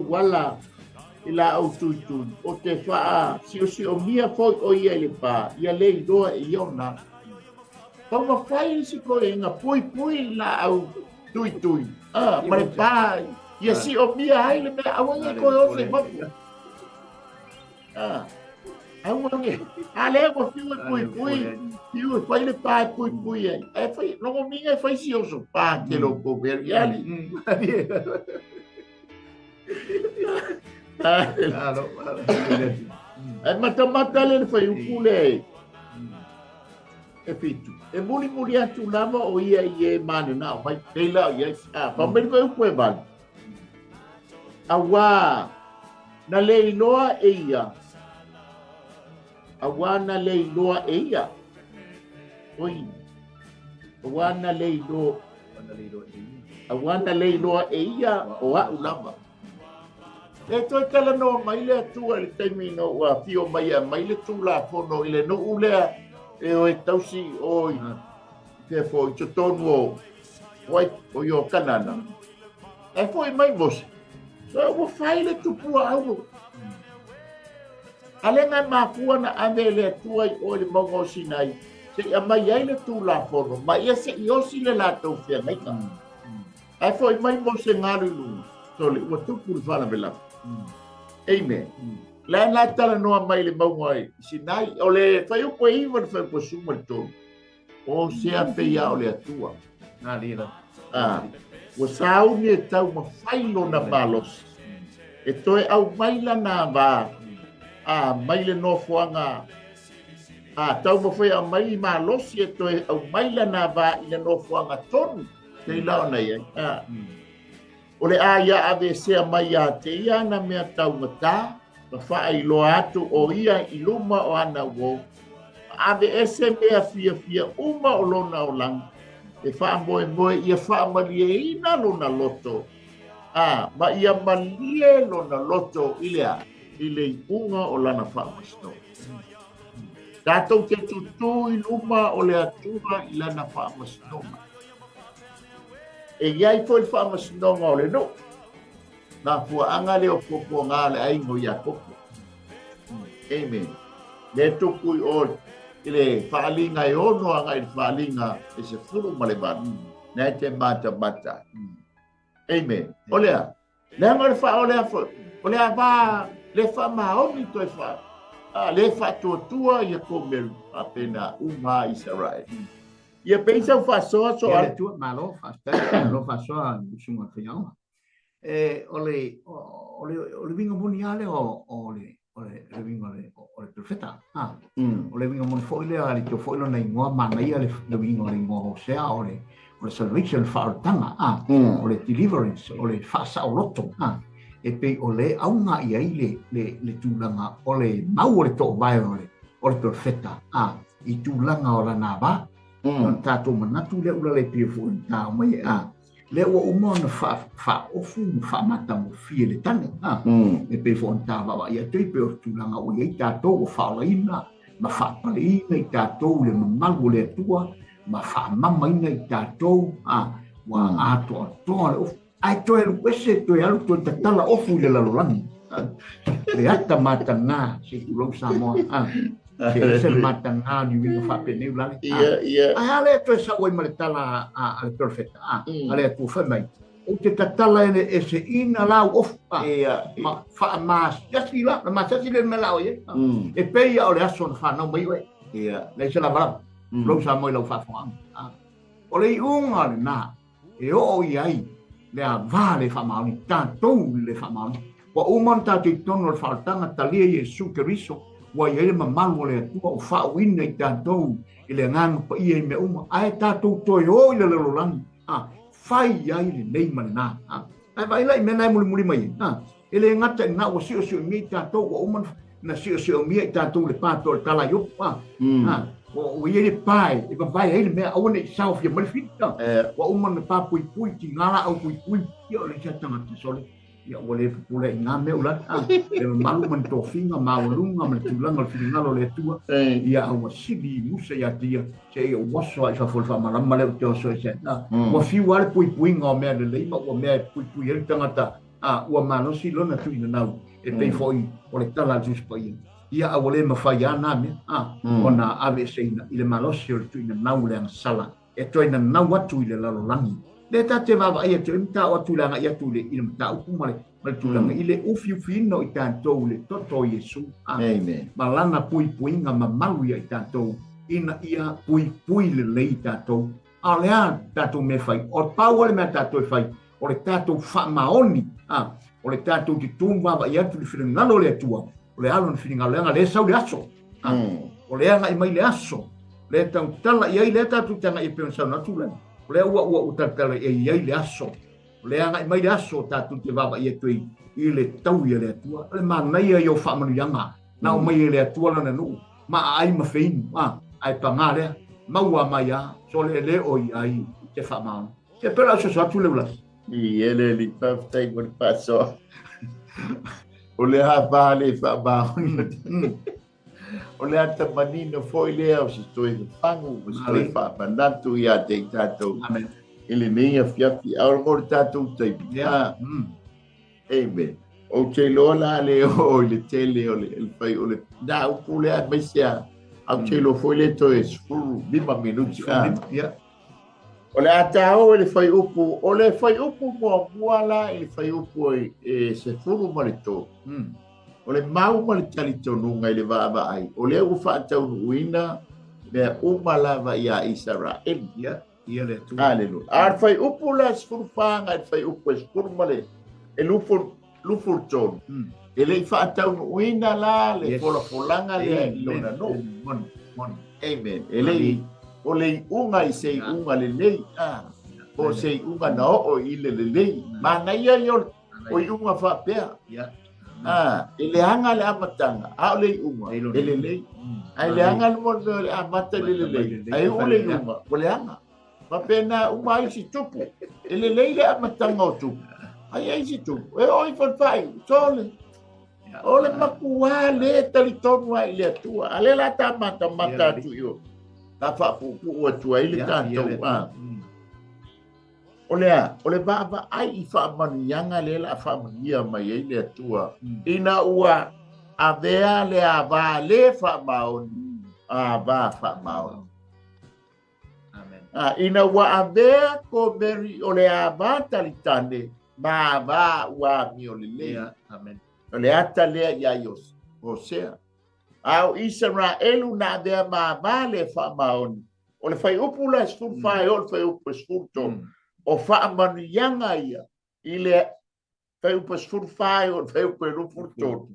wala ila au tutu o te wha si o mia foi o ia le pa ia le doa e iona pa ma fai si ko e nga pui la au tui ma le pa ia si o mia ai le me awange ko o se mo ai wange ale ko pui piu fai le pa pui e fai no minga fai si o so pa ke lo ko ver yali mata le fai ukule e fitu e muli atu lava o ia ie mane na vai tela ia pa me ko ko vale awa na leiloa e ia awa na leiloa e ia oi awa na leiloa e ia o a ulava e toi kala no mai le tua le taimino wa fio mai le tula fono ile no ulea e o tausi oi te foi to tono oi o yo kanana e foi mai vos so o fai le tupu au alenga ma fuana ave le tua o le mongo sinai se mai ai le tula fono mai se io si le la to fia mai ka e foi mai vos ngaru lu so le o tupu fala bela amen la tala no mai le mongo ai sinai o le fai o ko iwa fai ko suma to o se a pe ia o le tua na lila o sau ni tau ma fai lo na balos e toi au mai la na va mai le no fuanga tau ma fai a mai ma los e toi au mai la na va i le no fuanga ton te la na ia o le ia ave se mai a te ia na mea tau mata ma fai lo atu o ia i luma o ana wo ave ese mea fia uma o lona o lang e wha moe ia wha malie ina lona loto ma ia malie lona loto ilea ile i unga o lana wha masno tātou te tutu i luma o le atura i lana wha masno e iai foi wha masno o le no na fua anga le o popo ngā le aingo ia popo amen le tuku i o ile whaalinga e ono anga i whaalinga e se furu maleban na te mata amen olea le anga le wha olea va le wha maoni toi wha le wha tua i a komeru apena uma Israel ia peisa u wha soa ia le tua malo wha soa sunga whiaua ole vinga muni ale ole vinga ole profeta ole vinga muni foile ale to foile na ingoa mana ia le vinga ole ingoa Hosea ole salvation fautanga ole deliverance ole fasa o loto e pe ole aunga ia le tulanga ole mau ole to vai ole profeta i tulanga ola na ba tato manatu le ula le pifo na mai le o umona fa ofu fa mata mo fie le tane e pe fo ta va ia te pe o tulanga o ia tato o fa laina ma fa palina i tato le malu le tua ma fa mama ina i tato wa ato ai to e wese to e alu to tala ofu le la lolani le ata mata na si lo samo se mata na ni vi fa pe ne ulani ai ale to sa o mai tala al perfect ale tu fa mai o te tala e se ina la of ma fa ma just la ma just le me la o e pe ia o le aso fa no mai we le se la va lo sa mo lo fa fa o le unga na e o ai le vale fa ma ni tanto le fa ma wa umon ta ti tono fa tanga talia Yesu Cristo wa ye ma malu le tu o fa win nei tanto ile ngang pa ie me ai ta tu to yo ile lo lan fai ai le nei mana ai vai lai me nai muli mai ile ngata na o sio mi tanto wa umon na sio mi tanto le pa to tala yo o ye pai e vai ele me a one self ye mal fit wa umon pa pui ti ngala au pui yo le chatanga sole ya wale pula ina me ula le malu man to finga ma lunga man tulanga le finga le tua ya wa sibi musa ya dia se yo waso ai fa folfa ma ma le to so se wa fi wal pui nga me le ma wa me pui ele tangata wa mano si lona tu ina nau e pei foi o le tala jus pai ia a wale mafai ana me ona ave seina ile malosi o tu ina nau le sala e to ina nau atu ile lalo langi le ta te va ia te mta o tu langa ia tu le ile mta u male mal tu langa ile ufi fino i tanto le toto Yesu amen malana pui puinga mamalu ia i tanto ina ia pui le le i tanto alea tato me fai o pau le me tato fai o le tato fa maoni o le tato ki tumba va ia tu le fina ngalo le tua o le alo fina ngalo le sau le aso o le anga i mai le aso le tau tala ia le tato tanga i pe sa na tu le o le ua utatala ia le aso o le anga i mai le aso tato te va ia tu i le tau ia le tua le mana ia yo fa manu yanga na o mai le tua na no ma ai ma fein ai pangale maua mai a so le o ai te fa ma te pela so tu le blas i ele li tai mo paso o le ha vale fa ba o le ata manino foi le o si toi fangu o si toi fa manatu ia te tato amen ele nem a fiafi ao mo tato tai amen o te lola le o le tele o le fai o le da o pule a mesia au te lo foi le to es fu 5 minuti o le atao ele fai upu mo muala ele fai upu e se furu malito o le mau malitali nunga ele va ai o le u fa tau uina me umala va ia Israel ia le tu aleluia ar fai upu la furu fanga fai upu es furu male e lufu ton ele fa tau uina la le folanga le lona no mon amen ele o le unga i sei unga le lei o sei unga na o i le lei ma na ia yo o i unga fa pea ele anga le amatanga a le unga ele lei ai le anga le mo le amata le lei ai o le unga o le anga ma pena uma i si tupu ele lei le amatanga o tupu ai si tupu e o i fai sole o le makua le talitonu ai le tua ale la tamata mata tu yo ta fa pu o tu ai le tanto o le baba ai I fa manianga le la fa mania mai ai le tua ina ua avea le ava le fa maon va fa maon amen ina ua avea ko meri o le ava talitane va ua mi o le amen o le ata le ia ios Hosea au Israel na de ma le fa maon o le fai upu la sfur fai o le fai upu sfur to o fa manu yanga ia I le fai upu sfur fai o le fai upu sfur to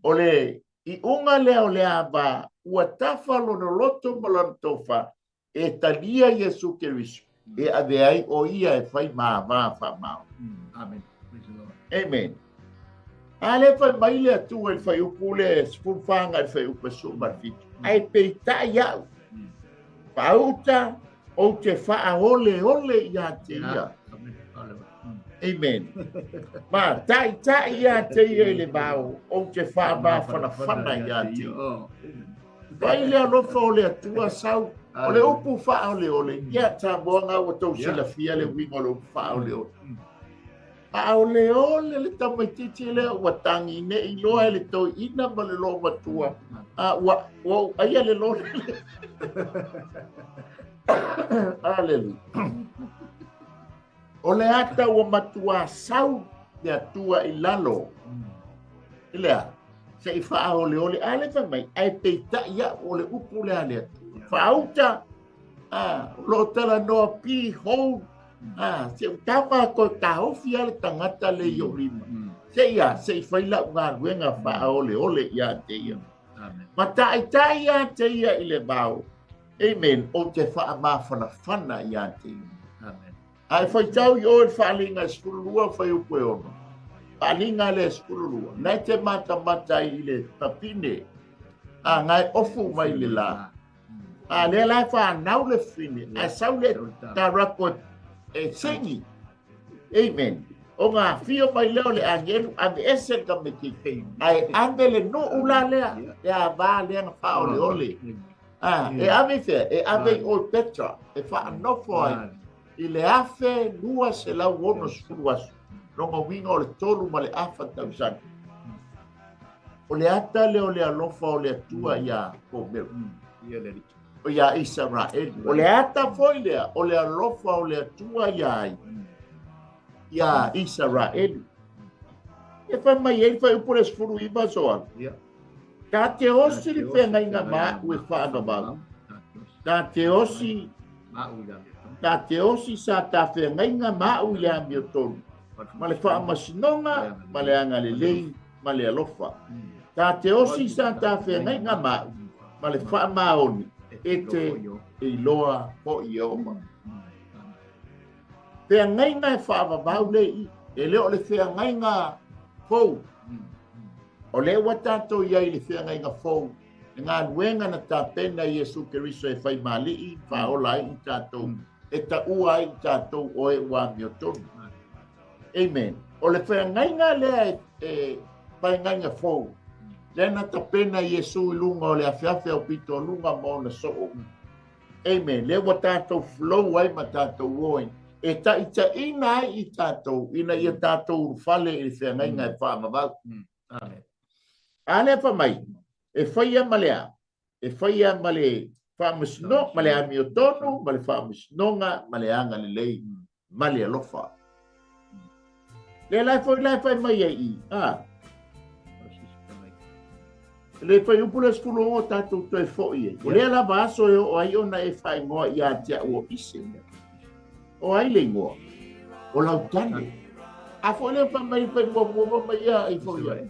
o le I unga le o le aba ua tafalo no loto malantofa e talia Yesu Kerisu e ave ai o ia e fai ma fa maon amen amen ale fa maile atu el fai upule spun fanga el fai upe sumar fit ai peita ya pauta o te fa ole ya te ya amen ma tai ya te ele bau o te fa ba fana ya te baile no fa ole atu sau ole upu fa ole ya ta bonga o to sila fia le wingo lo fa ole ole le tamaititi le watangi ne I loa le to ina ma le lo matua wa aia le lo aleluia ole ata wa matua sau le atua I lalo ilea se I fa ole ale fa mai ai peita ia ole upu le ale fa auta lo tala no pi ho se utama ko tau fia le tangata le yo rima se ia se faila nga wenga fa ole ia te ia mata ai ia te ia ile bau amen o te fa ma fana ia te amen ai foi tau yo fa linga skulua fa yo ko palinga le skulua na te mata ile tapine ngai ofu mai le la le la fa nau le fine a saule tarako e sengi amen o nga fio mai leo le angelu ave ese ka me ki ai andele no ulale ya va le na fa ole e ave fe e ave o petra e fa no foi ile afe lua se la wono suas no mo wingo le tolu male afa tausan o le ata le o le alofa o le atua ia ko me Ia le o ia Israel o le ata foi lea o le alofa o le atua ia Israel e fa mai e fa por es furu i basoa Ia. ka te osi le penga inga ma u e fa ba ka te osi ka te osi sa ta penga inga ma u le ambio tonu ma le fa masinonga ma le anga le lei ma le alofa ka te osi sa ta penga inga ma le fa maoni e te e loa po i oma penga inga e fa ba le i e le o le penga inga fou o le wa tatou iai le feagaiga fou e galuega na tapena Iesu Keriso e fai mali'i fa'aola ai i tatou e ta'ua ai i tatou oe ua miotonu amen o le feagaiga lea e faigaiga fou lea na tapena Iesu i luga o le afeafe au pitoluga ma ona so'o amen le ua tatou flou ai ma tatou oe e ta'itaʻina ai i tatou ina ia tatou urufale i le feagaiga e fa'amavau Amen. ale fa mai e faia malea e faia male fa masno male amiotono male fa masnonga male anga le lei male alofa le la fa mai ai le fa u pulas fulo o tatu to e foi le la vaso o ai ona e fa ngo ia tia o ise o ai le ngo o la tane a fo le fa mai fa mo mai ia i foi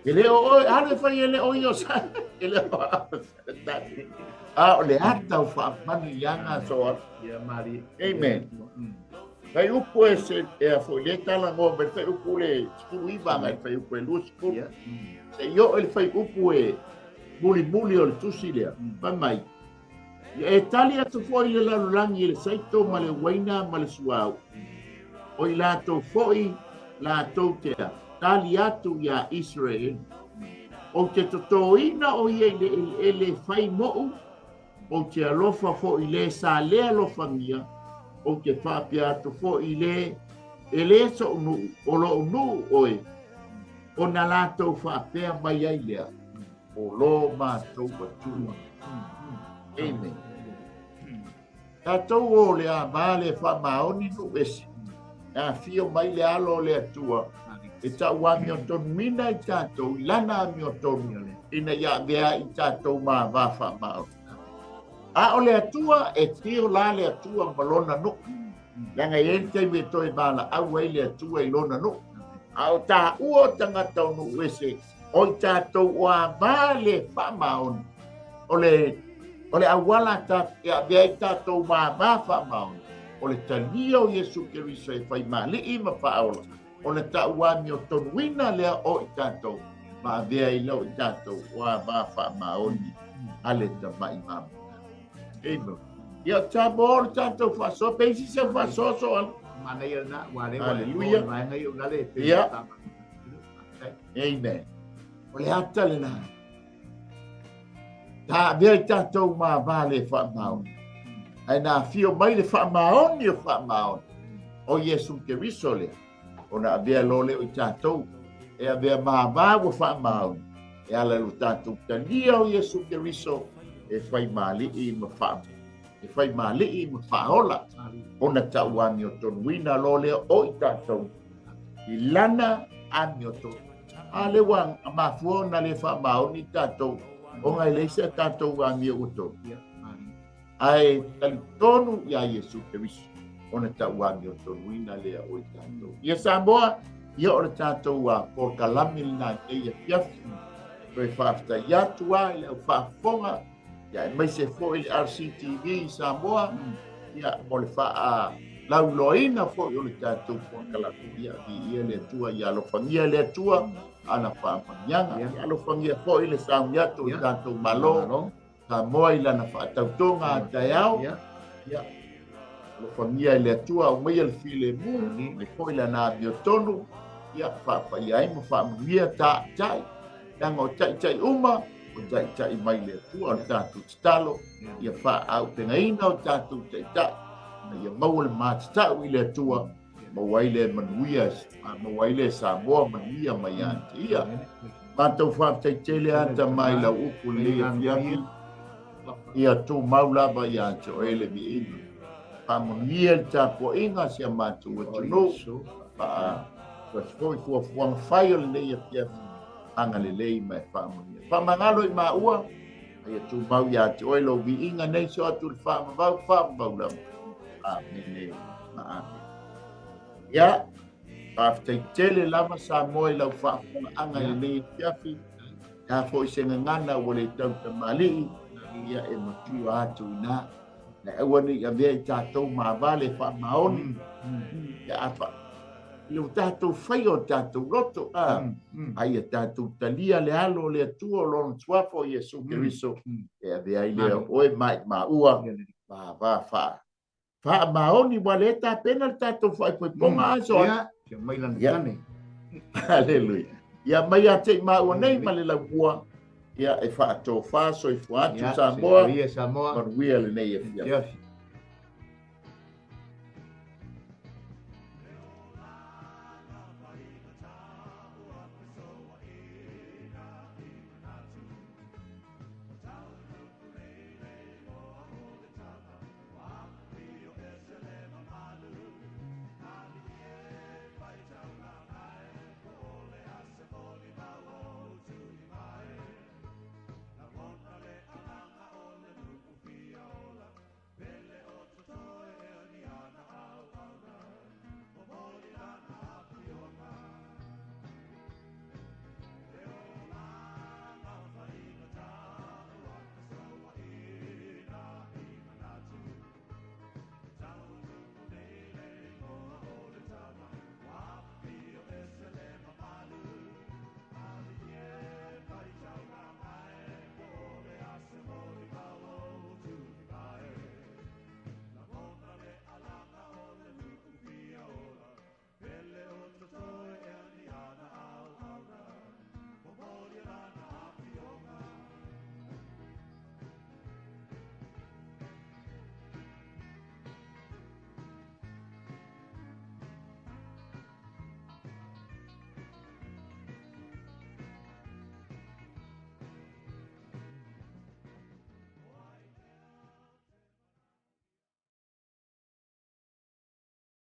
ele o ale fai ele o yo sa ele o le ata o fa mani yanga so Ia mari. amen fai u pues e foi le tala ngo be fai u pule skulu iba ngai fai u pe lu skulu se yo ele fai u pu buli o le tusilia pa mai e talia tu foi le langi le saito male waina male suau o ila to foi la totea tali atu ia Israel o te totoina o ia ele fai mo'u o te alofa fo i le sa le alofa mia o te whapia atu fo i le ele so unu o lo unu oe o na lātou whapea mai ai lea o lo mātou batua amen tātou o lea mā le whamaoni nu esi a fio mai le alo le atua e ta wa mi tonu mina i tatou lana mi tonu ina ia vea i tatou ma va fa ma a o le atua e tio la le atua malona no langa ente me toi bala a wai le atua i lona no a o ta uo tanga tau no wese o tatou wa va le fa maon o le awala ta ia vea i tatou ma va fa maon o le talio Iesu Keriso e fai mali i ma fa aola o le ta'uami o tonuina lea o i tātou ma vea i lau i tātou wa mafa maoni ale tamai mama amen ia tamo o le tātou faso peisi se faso so Mana ia na wale Hallelujah. Mai ngai o le. Ia. Amen o le ata le na ta vea i tātou ma vale fa maoni ai na fio mai le fa maoni o fa maoni o Iesu Keriso lea ona avea lole o tātou e avea māwā wa whaamau e ala lo tātou tania o Iesu Keriso e whai māli'i ma whaam e whai māli'i ma whaola ona tauami o tonuina lole o i tātou i lana ami o tonu a le wang a mafuona le whaamau ni tātou o ngai leisa tātou ami o tonu ai tali tonu ia Iesu Keriso ona tauami o tonuina lea o i tātou. Ia Samoa, ia o le tātou a por kalami na ia fiafi. Koe whaafta iatua, ia o whaafonga, ia e mai se fo i RCTV i Samoa, ia o le wha lauloina fo i o le tātou por kalami. Ia le tua, ia alofangia le tua, ana whaamanianga, ia alofangia fo i le sauniatu i tātou malo, Samoa i lana whaatautonga a taiao, ia lo famia le tua o mai le file mu le foi la na bio tonu ia fa fa ia mo fa mia ta tai dango tai uma o tai mai le tua o tatu stalo ia fa au te ngaina o tatu tai ia mau le mat ta i le tua mo wai le manuia mo wai le Samoa manuia mai ia Mātou whāpteitele ata mai lau upu lea fiafi. Ia tō maulava ia to ele vi inu. Pamonia ta po inga sia mātou atunu. Foi fuang whai o le lea fiafi. Anga le lei mai pamonia. Pamangalo I maua. Ia tō mau ia to ele vi inga nei so atu le whamavau lama. Amen. Amen. Ia. Whāpteitele lama sa moe lau whaafonga anga le lea fiafi. Ka foi se ngana o le tau tamali. Ia e matua atu ina. Na ewa ni a vea I tātou mawale wha maoni. Ia apa. Ilo tātou whai o tātou roto. Ai a tātou talia le alo le atua lona tuafo Iesu Keriso. Ia vea I lea oe mai maua. Wha maoni wale tā pena tātou whai poi ponga aso. Ia mai lana tane. Hallelujah. Ia mai a te maua nei ma le laua. Ia e wha ato wha so I fuatu Samoa. Ia Samoa. Manuia le nei e fia.